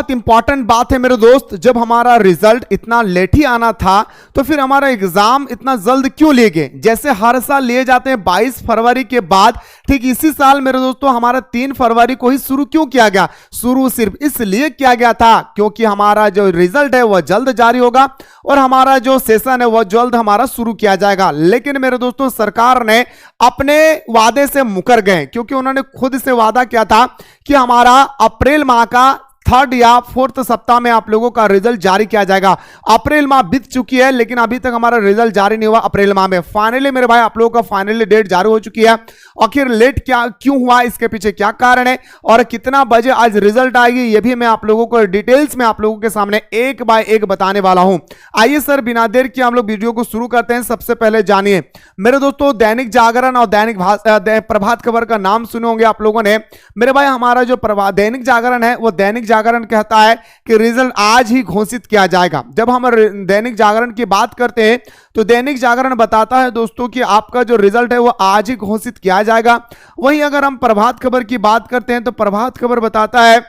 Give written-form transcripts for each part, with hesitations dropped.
बहुत इंपॉर्टेंट बात है मेरे दोस्त, जब हमारा रिजल्ट इतना लेट ही आना था तो फिर हमारा एग्जाम इतना जल्द क्यों ले गए? जैसे हर साल लिए जाते हैं 22 फरवरी के बाद, ठीक इसी साल मेरे दोस्तों हमारा 3 फरवरी को ही शुरू क्यों किया गया? शुरू सिर्फ इसलिए किया गया था क्योंकि हमारा जो रिजल्ट है वह जल्द जारी होगा और हमारा जो सेशन है वह जल्द हमारा शुरू किया जाएगा। लेकिन मेरे दोस्तों सरकार ने अपने वादे से मुकर गए, क्योंकि उन्होंने खुद से वादा किया था कि हमारा अप्रैल माह का 3rd या 4th सप्ताह में आप लोगों का रिजल्ट जारी किया जाएगा। अप्रैल माह बीत चुकी है लेकिन अभी तक हमारा रिजल्ट जारी नहीं हुआ अप्रैल माह में। फाइनली मेरे भाई आप लोगों का फाइनली डेट जारी हो चुकी है। आखिर लेट क्यों हुआ, इसके पीछे क्या कारण है और कितना बजे आज रिजल्ट आएगी, ये भी मैं आप लोगों को डिटेल्स में आप लोगों के सामने एक बाय एक बताने वाला हूं। आइए सर बिना देर किए हम लोग वीडियो को शुरू करते हैं। सबसे पहले जानिए मेरे दोस्तों, दैनिक जागरण और दैनिक प्रभात खबर का नाम सुने होंगे आप लोगों ने। मेरे भाई हमारा जो दैनिक जागरण है वो दैनिक जागरण कहता है कि रिजल्ट आज ही घोषित किया जाएगा। जब हम दैनिक जागरण की बात करते हैं तो दैनिक जागरण बताता है दोस्तों कि आपका जो रिजल्ट है वो आज ही घोषित किया जाएगा। वहीं अगर हम प्रभात खबर की बात करते हैं तो प्रभात खबर बताता है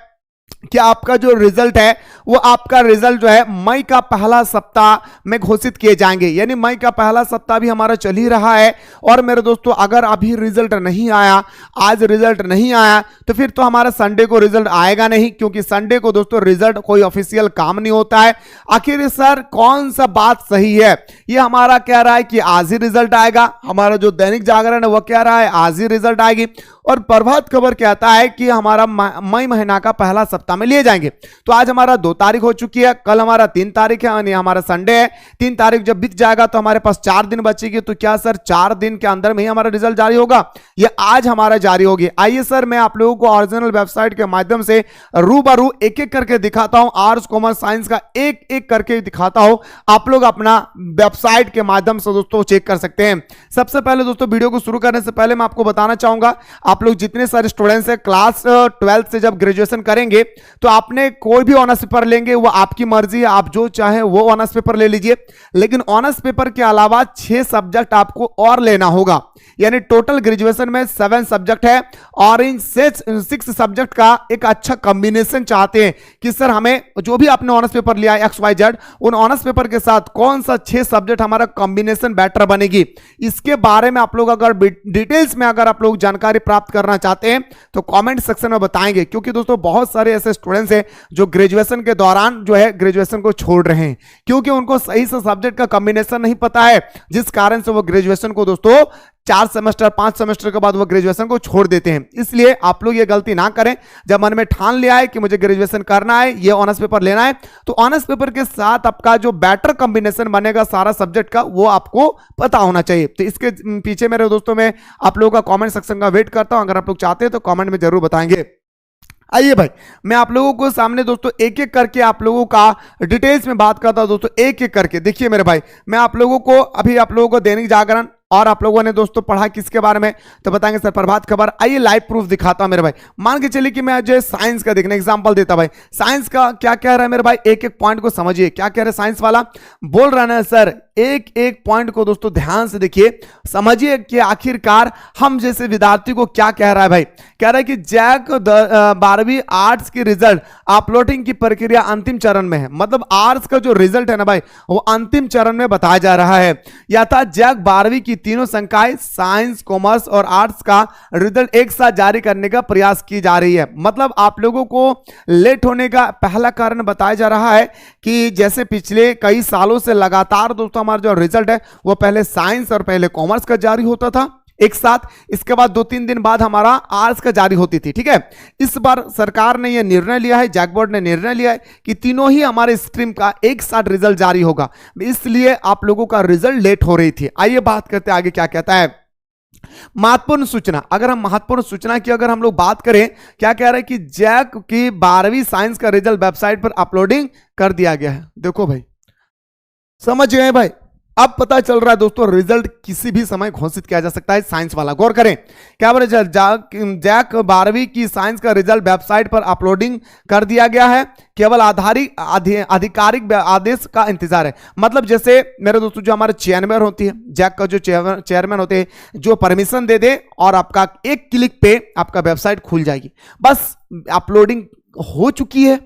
कि आपका जो रिजल्ट है वो आपका रिजल्ट जो है मई का पहला सप्ताह में घोषित किए जाएंगे। यानी मई का पहला सप्ताह भी हमारा चल ही रहा है। और मेरे दोस्तों अगर अभी रिजल्ट नहीं आया, आज रिजल्ट नहीं आया तो फिर तो हमारा संडे को रिजल्ट आएगा नहीं, क्योंकि संडे को दोस्तों रिजल्ट कोई ऑफिशियल काम नहीं होता है। आखिर सर कौन सा बात सही है? ये हमारा कह रहा है कि आज ही रिजल्ट आएगा, हमारा जो दैनिक जागरण है वो कह रहा है आज ही रिजल्ट आएगी, और प्रभात खबर कहता है कि हमारा मई महीना का पहला सप्ताह में लिए जाएंगे। तो आज हमारा 2 तारीख हो चुकी है, कल हमारा 3 तारीख है यानी हमारा संडे है। 3 तारीख जब बीत जाएगा तो हमारे पास 4 दिन बचेगी। तो क्या सर 4 दिन के अंदर में ही हमारा रिजल्ट जारी होगा? ये आज हमारा जारी होगी। आइए सर मैं आप लोगों को ओरिजिनल वेबसाइट के माध्यम से रूबरू एक एक करके दिखाता हूं। आर्ट्स कॉमर्स साइंस का एक एक करके दिखाता हूं, आप लोग अपना वेबसाइट के माध्यम से दोस्तों चेक कर सकते हैं। सबसे पहले दोस्तों वीडियो को शुरू करने से पहले मैं आपको बताना चाहूंगा, आप लोग जितने सारे स्टूडेंट्स हैं क्लास 12th से जब ग्रेजुएशन करेंगे तो आपने कोई भी ऑनर्स पेपर लेंगे वो आपकी मर्जी है, आप जो चाहे वो ऑनर्स पेपर ले लीजिए। लेकिन ऑनर्स पेपर के अलावा 6 सब्जेक्ट आपको और लेना होगा। यानी टोटल ग्रेजुएशन में 7 सब्जेक्ट है और इन 6 सब्जेक्ट का एक अच्छा कॉम्बिनेशन चाहते हैं कि सर हमें जो भी आपने ऑनर्स पेपर लिया है XYZ, उन ऑनर्स पेपर के साथ कौन सा 6 सब्जेक्ट हमारा कॉम्बिनेशन बेटर बनेगी। इसके बारे में आप लोग अगर डिटेल्स में अगर आप लोग जानकारी प्राप्त करना चाहते हैं तो कमेंट सेक्शन में बताएंगे, क्योंकि दोस्तों बहुत सारे ऐसे स्टूडेंट्स हैं जो ग्रेजुएशन के दौरान जो है ग्रेजुएशन को छोड़ रहे हैं क्योंकि उनको सही से सब्जेक्ट का कॉम्बिनेशन नहीं पता है, जिस कारण से वो ग्रेजुएशन को दोस्तों 4 सेमेस्टर 5 सेमेस्टर के बाद वो ग्रेजुएशन को छोड़ देते हैं। इसलिए आप लोग ये गलती ना करें। जब मन में ठान लिया है कि मुझे ग्रेजुएशन करना है, ये ऑनर्स पेपर लेना है, तो ऑनर्स पेपर के साथ आपका जो बेटर कॉम्बिनेशन बनेगा सारा सब्जेक्ट का वो आपको पता होना चाहिए। तो इसके पीछे मेरे दोस्तों में आप लोगों का कमेंट सेक्शन का वेट करता हूं, अगर आप लोग चाहते हैं तो कमेंट में जरूर बताएंगे। आइए भाई मैं आप लोगों को सामने दोस्तों एक एक करके आप लोगों का डिटेल्स में बात करता हूं दोस्तों, एक एक करके। देखिए मेरे भाई मैं आप लोगों को अभी आप लोगों को दैनिक जागरण और आप लोगों ने दोस्तों पढ़ा किसके बारे में तो बताएंगे सर प्रभात खबर। आइए लाइव प्रूफ दिखाता हूं मेरे भाई। मान के चलिए कि मैं जो साइंस का देखने एग्जांपल देता भाई, साइंस का क्या कह रहा है मेरे भाई, एक एक पॉइंट को समझिए। क्या कह रहे हैं साइंस वाला, बोल रहा है सर एक एक पॉइंट को दोस्तों ध्यान से देखिए, समझिए कि आखिरकार हम जैसे विद्यार्थी को क्या कह रहा है भाई। कह रहा है कि जैक 12वीं आर्ट्स की रिजल्ट अपलोडिंग की प्रक्रिया अंतिम चरण में है। मतलब आर्ट्स का जो रिजल्ट है ना भाई वो अंतिम चरण में बताया जा रहा है। यथा जैक 12वीं की तीनों संकाय साइंस कॉमर्स और आर्ट्स का रिजल्ट एक साथ जारी करने का प्रयास की जा रही है। मतलब आप लोगों को लेट होने का पहला कारण बताया जा रहा है कि जैसे पिछले कई सालों से लगातार दोस्तों हमारा जो रिजल्ट है वो पहले साइंस और पहले कॉमर्स का जारी होता था एक साथ, इसके बाद 2-3 दिन बाद हमारा आर्ट्स का जारी होती थी। ठीक है, इस बार सरकार ने यह निर्णय लिया है, जैक बोर्ड ने निर्णय लिया है कि तीनों ही हमारे स्ट्रीम का एक साथ रिजल्ट जारी होगा, इसलिए आप लोगों का रिजल्ट लेट हो रही थी। आइए बात करते हैं आगे क्या कहता है। महत्वपूर्ण सूचना, अगर हम महत्वपूर्ण सूचना की अगर हम लोग बात करें, क्या कह रहे हैं कि जैक की 12वीं साइंस का रिजल्ट वेबसाइट पर अपलोडिंग कर दिया गया है। देखो भाई समझ गए भाई, अब पता चल रहा है दोस्तों रिजल्ट किसी भी समय घोषित किया जा सकता है। साइंस वाला गौर करें, क्या बोले जैक 12वीं की साइंस का रिजल्ट वेबसाइट पर अपलोडिंग कर दिया गया है, केवल आधिकारिक आदेश का इंतजार है। मतलब जैसे मेरे दोस्तों जो हमारे चेयरमैन होती है, जैक का जो चेयरमैन होते हैं, जो परमिशन दे दे और आपका एक क्लिक पे आपका वेबसाइट खुल जाएगी। बस अपलोडिंग हो चुकी है,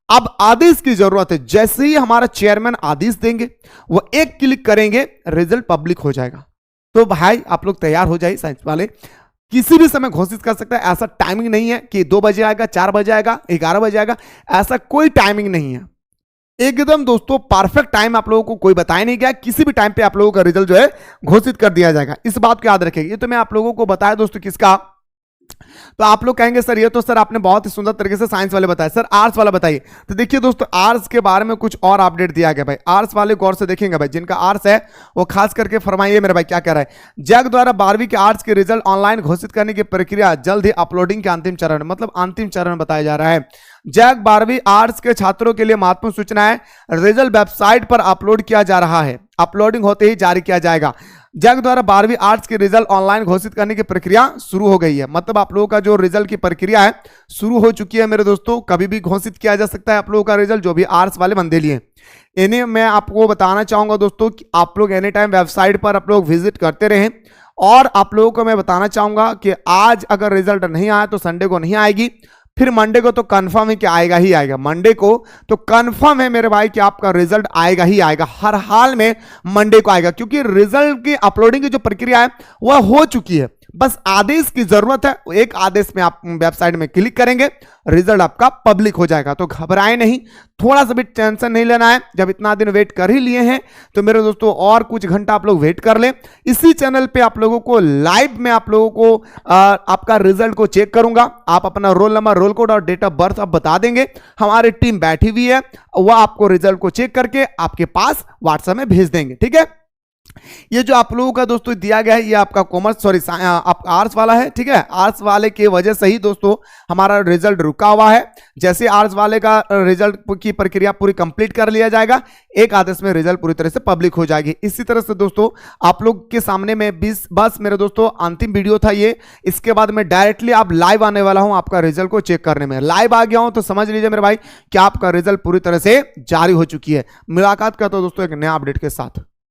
अब आदेश की जरूरत है, जैसे ही हमारा चेयरमैन आदेश देंगे वो एक क्लिक करेंगे, रिजल्ट पब्लिक हो जाएगा। तो भाई आप लोग तैयार हो जाइए, साइंस वाले किसी भी समय घोषित कर सकता है, ऐसा टाइमिंग नहीं है कि 2 बजे आएगा, 4 बजे आएगा, 11 बजे आएगा, ऐसा कोई टाइमिंग नहीं है। एकदम दोस्तों परफेक्ट टाइम आप लोगों को कोई बताया नहीं गया, किसी भी टाइम पे आप लोगों का रिजल्ट जो है घोषित कर दिया जाएगा, इस बात को याद रखेंगे। ये तो मैं आप लोगों को बताया दोस्तों किसका, तो आप लोग कहेंगे सर ये तो सर आपने बहुत ही सुंदर तरीके से साइंस वाले बताया, सर आर्ट्स वाला बताइए। तो देखिए दोस्तों आर्ट्स के बारे में कुछ और अपडेट दिया गया भाई, आर्ट्स वाले गौर से देखेंगे भाई, जिनका आर्ट्स है वो खास करके फरमाइए मेरे भाई क्या कह रहा है। जैक द्वारा 12वीं के आर्ट्स के रिजल्ट ऑनलाइन घोषित करने की प्रक्रिया जल्द ही अपलोडिंग के अंतिम चरण, मतलब अंतिम चरण बताया जा रहा है। जैक 12वीं आर्ट्स के छात्रों के लिए महत्वपूर्ण सूचना है, रिजल्ट वेबसाइट पर अपलोड किया जा रहा है, अपलोडिंग होते ही जारी किया जाएगा। जैक द्वारा 12वीं आर्ट्स के रिजल्ट ऑनलाइन घोषित करने की प्रक्रिया शुरू हो गई है, मतलब आप लोगों का जो रिजल्ट की प्रक्रिया है शुरू हो चुकी है मेरे दोस्तों, कभी भी घोषित किया जा सकता है आप लोगों का रिजल्ट, जो भी आर्ट्स वाले बंदे लिए। इन्हें मैं आपको बताना चाहूंगा दोस्तों कि आप लोग एनी टाइम वेबसाइट पर आप लोग विजिट करते रहें, और आप लोगों को मैं बताना चाहूंगा कि आज अगर रिजल्ट नहीं आया तो संडे को नहीं आएगी, फिर मंडे को तो कंफर्म है कि आएगा ही आएगा, मंडे को तो कंफर्म है मेरे भाई कि आपका रिजल्ट आएगा ही आएगा, हर हाल में मंडे को आएगा, क्योंकि रिजल्ट की अपलोडिंग की जो प्रक्रिया है वह हो चुकी है, बस आदेश की जरूरत है। एक आदेश में आप वेबसाइट में क्लिक करेंगे, रिजल्ट आपका पब्लिक हो जाएगा। तो घबराए नहीं, थोड़ा सा भी टेंशन नहीं लेना है, जब इतना दिन वेट कर ही लिए हैं तो मेरे दोस्तों और कुछ घंटा आप लोग वेट कर लें। इसी चैनल पे आप लोगों को लाइव में आप लोगों को आपका रिजल्ट को चेक करूंगा, आप अपना रोल नंबर, रोल कोड और डेट ऑफ बर्थ आप बता देंगे, हमारी टीम बैठी हुई है, वह आपको रिजल्ट को चेक करके आपके पास व्हाट्सएप में भेज देंगे, ठीक है। ये जो आप लोगों का दोस्तों दिया गया है ये आपका कॉमर्स सॉरी आप आर्ट्स वाला है, ठीक है। आर्ट्स वाले की वजह से ही दोस्तों हमारा रिजल्ट रुका हुआ है, जैसे आर्ट्स वाले का रिजल्ट की प्रक्रिया पूरी कंप्लीट कर लिया जाएगा, एक आदेश में रिजल्ट पूरी तरह से पब्लिक हो जाएगी। इसी तरह से दोस्तों आप लोग के सामने में बस मेरे दोस्तों अंतिम वीडियो था ये, इसके बाद मैं डायरेक्टली आप लाइव आने वाला हूं आपका रिजल्ट को चेक करने में। लाइव आ गया हूं तो समझ लीजिए मेरे भाई कि आपका रिजल्ट पूरी तरह से जारी हो चुकी है। मुलाकात करता हूं दोस्तों एक नया अपडेट के साथ।